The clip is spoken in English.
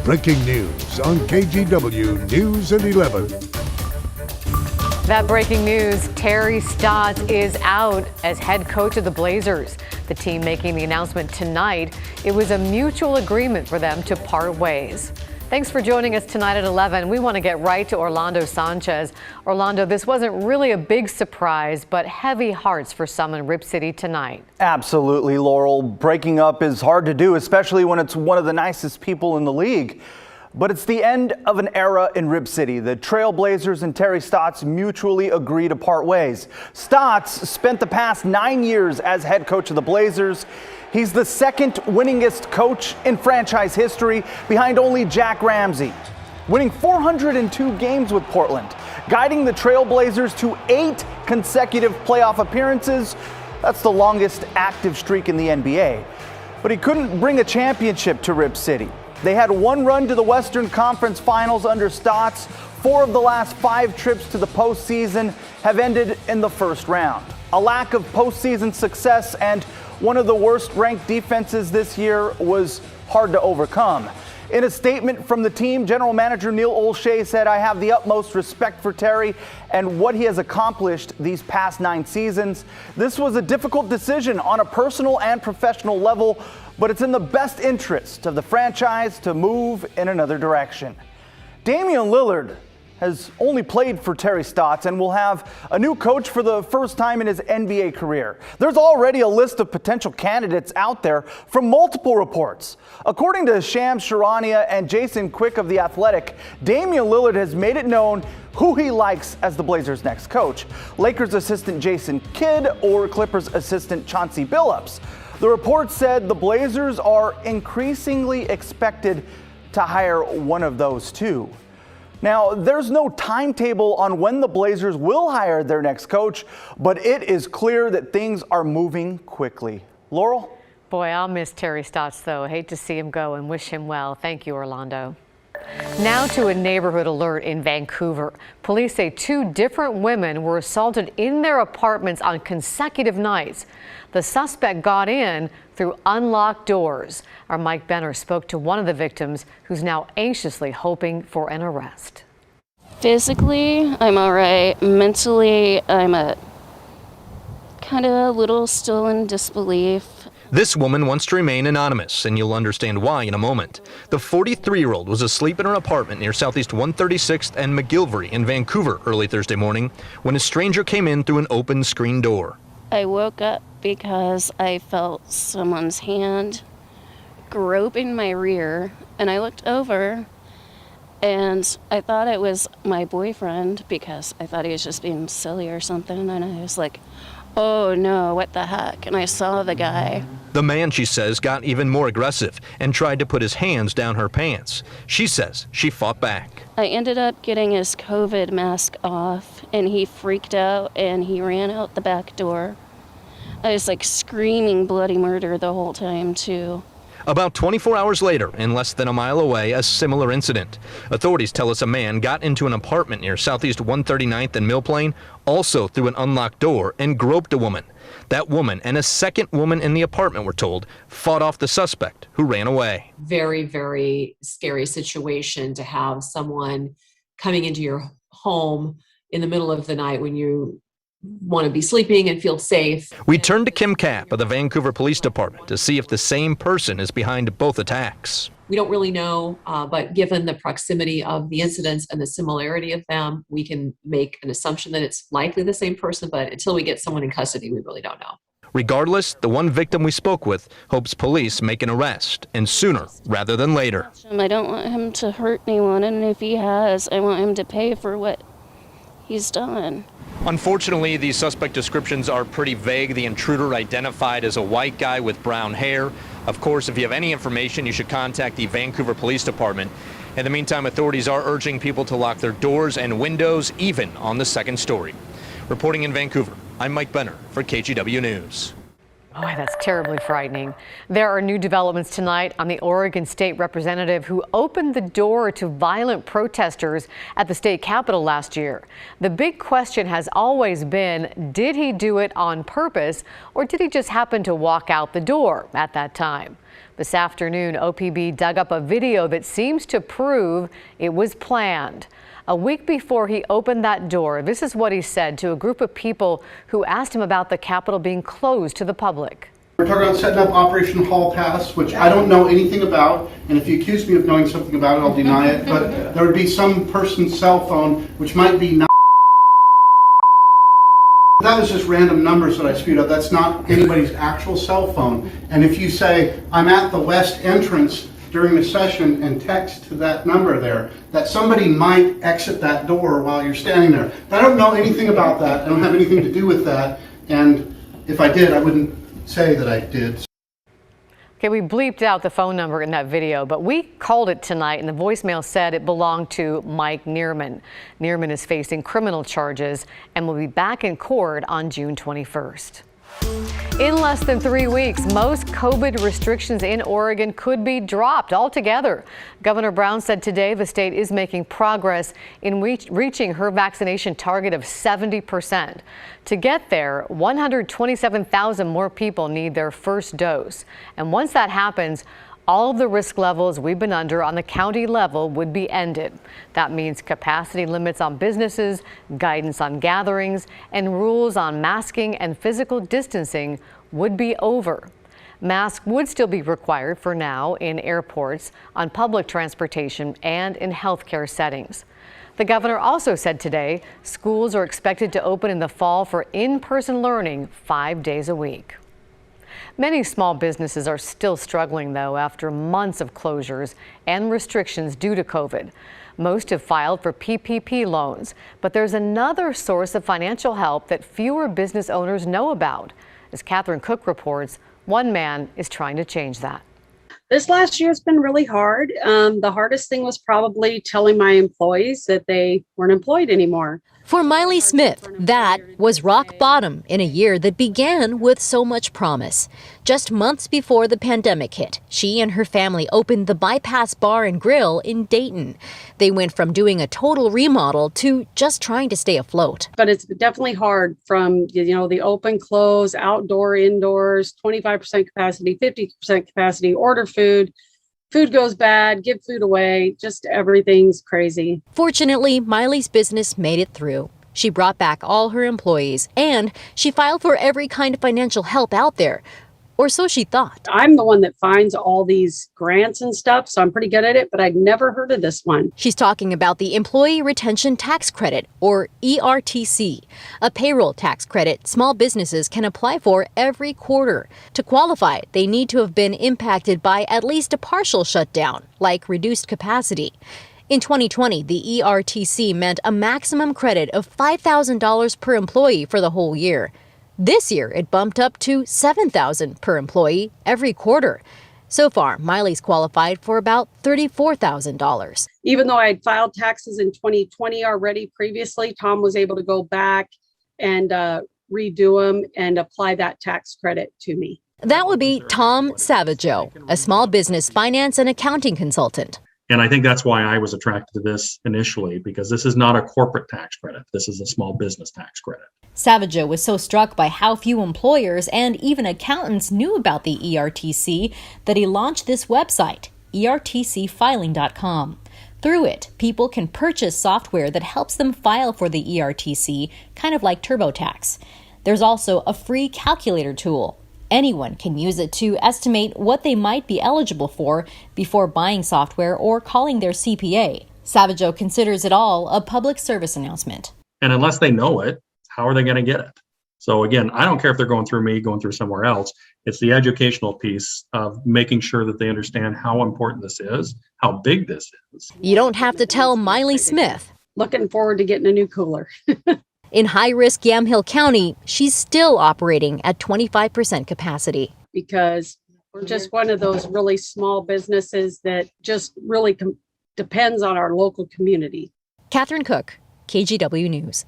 Breaking news on KGW News at 11. That breaking news, Terry Stotz is out as head coach of the Blazers. The team making the announcement tonight. It was a mutual agreement for them to part ways. Thanks for joining us tonight at 11. We want to get right to Orlando Sanchez. Orlando, this wasn't really a big surprise, but heavy hearts for some in Rip City tonight. Absolutely, Laurel. Breaking up is hard to do, especially when it's one of the nicest people in the league. But it's the end of an era in Rip City. The Trailblazers and Terry Stotz mutually agree to part ways. Stotz spent the past 9 years as head coach of the Blazers. He's the second winningest coach in franchise history, behind only Jack Ramsey, winning 402 games with Portland, guiding the Trailblazers to 8 consecutive playoff appearances. That's the longest active streak in the NBA. But he couldn't bring a championship to Rip City. They had one run to the Western Conference Finals under Stotz. 4 of the last 5 trips to the postseason have ended in the first round. A lack of postseason success and one of the worst ranked defenses this year was hard to overcome. In a statement from the team, General Manager Neil Olshey said, "I have the utmost respect for Terry and what he has accomplished these past 9 seasons. This was a difficult decision on a personal and professional level, but it's in the best interest of the franchise to move in another direction." Damian Lillard has only played for Terry Stotz and will have a new coach for the first time in his NBA career. There's already a list of potential candidates out there from multiple reports. According to Shams Charania and Jason Quick of The Athletic, Damian Lillard has made it known who he likes as the Blazers' next coach: Lakers assistant Jason Kidd or Clippers assistant Chauncey Billups. The report said the Blazers are increasingly expected to hire one of those two. Now, there's no timetable on when the Blazers will hire their next coach, but it is clear that things are moving quickly. Laurel? Boy, I'll miss Terry Stotz, though. I hate to see him go and wish him well. Thank you, Orlando. Now to a neighborhood alert in Vancouver. Police say 2 different women were assaulted in their apartments on consecutive nights. The suspect got in through unlocked doors. Our Mike Benner spoke to one of the victims, who's now anxiously hoping for an arrest. Physically, I'm all right. Mentally, I'm kind of a little still in disbelief. This woman wants to remain anonymous, and you'll understand why in a moment. The 43-year-old was asleep in her apartment near Southeast 136th and McGillivray in Vancouver early Thursday morning when a stranger came in through an open screen door. I woke up because I felt someone's hand groping my rear, and I looked over, and I thought it was my boyfriend because I thought he was just being silly or something, and I was like, oh no, what the heck? And I saw the guy. The man, she says, got even more aggressive and tried to put his hands down her pants. She says she fought back. I ended up getting his COVID mask off, and he freaked out and he ran out the back door. I was like screaming bloody murder the whole time too. About 24 hours later, and less than a mile away, a similar incident. Authorities tell us a man got into an apartment near Southeast 139th and Mill Plain, also through an unlocked door, and groped a woman. That woman and a second woman in the apartment, we're told, fought off the suspect, who ran away. Very, very scary situation to have someone coming into your home in the middle of the night when you want to be sleeping and feel safe. We turned to Kim Kapp of the Vancouver Police Department to see if the same person is behind both attacks. We don't really know, but given the proximity of the incidents and the similarity of them, we can make an assumption that it's likely the same person, but until we get someone in custody, we really don't know. Regardless, the one victim we spoke with hopes police make an arrest, and sooner rather than later. I don't want him to hurt anyone, and if he has, I want him to pay for what he's done. Unfortunately, these suspect descriptions are pretty vague. The intruder identified as a white guy with brown hair. Of course, if you have any information, you should contact the Vancouver Police Department. In the meantime, authorities are urging people to lock their doors and windows, even on the second story. Reporting in Vancouver, I'm Mike Benner for KGW News. Boy, that's terribly frightening. There are new developments tonight on the Oregon state representative who opened the door to violent protesters at the state capitol last year. The big question has always been, did he do it on purpose or did he just happen to walk out the door at that time? This afternoon, OPB dug up a video that seems to prove it was planned. A week before he opened that door, this is what he said to a group of people who asked him about the Capitol being closed to the public. We're talking about setting up Operation Hall Pass, which I don't know anything about, and if you accuse me of knowing something about it, I'll deny it, but there would be some person's cell phone, which might be not. That was just random numbers that I spewed out. That's not anybody's actual cell phone. And if you say, I'm at the west entrance during the session and text to that number there, that somebody might exit that door while you're standing there. But I don't know anything about that. I don't have anything to do with that. And if I did, I wouldn't say that I did. Okay, we bleeped out the phone number in that video, but we called it tonight, and the voicemail said it belonged to Mike Neerman. Neerman is facing criminal charges and will be back in court on June 21st. In less than 3 weeks, most COVID restrictions in Oregon could be dropped altogether. Governor Brown said today the state is making progress in reaching her vaccination target of 70%. To get there, 127,000 more people need their first dose. And once that happens, all of the risk levels we've been under on the county level would be ended. That means capacity limits on businesses, guidance on gatherings, and rules on masking and physical distancing would be over. Masks would still be required for now in airports, on public transportation, and in healthcare settings. The governor also said today schools are expected to open in the fall for in-person learning 5 days a week. Many small businesses are still struggling, though, after months of closures and restrictions due to COVID. Most have filed for PPP loans, but there's another source of financial help that fewer business owners know about. As Catherine Cook reports, one man is trying to change that. This last year has been really hard. The hardest thing was probably telling my employees that they weren't employed anymore. For Miley Smith, that was rock bottom in a year that began with so much promise. Just months before the pandemic hit, she and her family opened the Bypass Bar and Grill in Dayton. They went from doing a total remodel to just trying to stay afloat. But it's definitely hard from, the open, close, outdoor, indoors, 25% capacity, 50% capacity, order food. Food goes bad, give food away, just everything's crazy. Fortunately, Miley's business made it through. She brought back all her employees, and she filed for every kind of financial help out there. Or so she thought. I'm the one that finds all these grants and stuff, so I'm pretty good at it, but I'd never heard of this one. She's talking about the Employee Retention Tax Credit, or ERTC, a payroll tax credit small businesses can apply for every quarter. To qualify, they need to have been impacted by at least a partial shutdown, like reduced capacity. In 2020, the ERTC meant a maximum credit of $5,000 per employee for the whole year. This year, it bumped up to $7,000 per employee every quarter. So far, Miley's qualified for about $34,000. Even though I had filed taxes in 2020 already previously, Tom was able to go back and redo them and apply that tax credit to me. That would be Tom Savageau, a small business finance and accounting consultant. And I think that's why I was attracted to this initially, because this is not a corporate tax credit. This is a small business tax credit. Savageau was so struck by how few employers and even accountants knew about the ERTC that he launched this website, ertcfiling.com. Through it, people can purchase software that helps them file for the ERTC, kind of like TurboTax. There's also a free calculator tool. Anyone can use it to estimate what they might be eligible for before buying software or calling their CPA. Savageau considers it all a public service announcement. And unless they know it, how are they going to get it? So again, I don't care if they're going through me, going through somewhere else. It's the educational piece of making sure that they understand how important this is, how big this is. You don't have to tell Miley Smith. Looking forward to getting a new cooler. In high-risk Yamhill County, she's still operating at 25% capacity. Because we're just one of those really small businesses that just really depends on our local community. Catherine Cook, KGW News.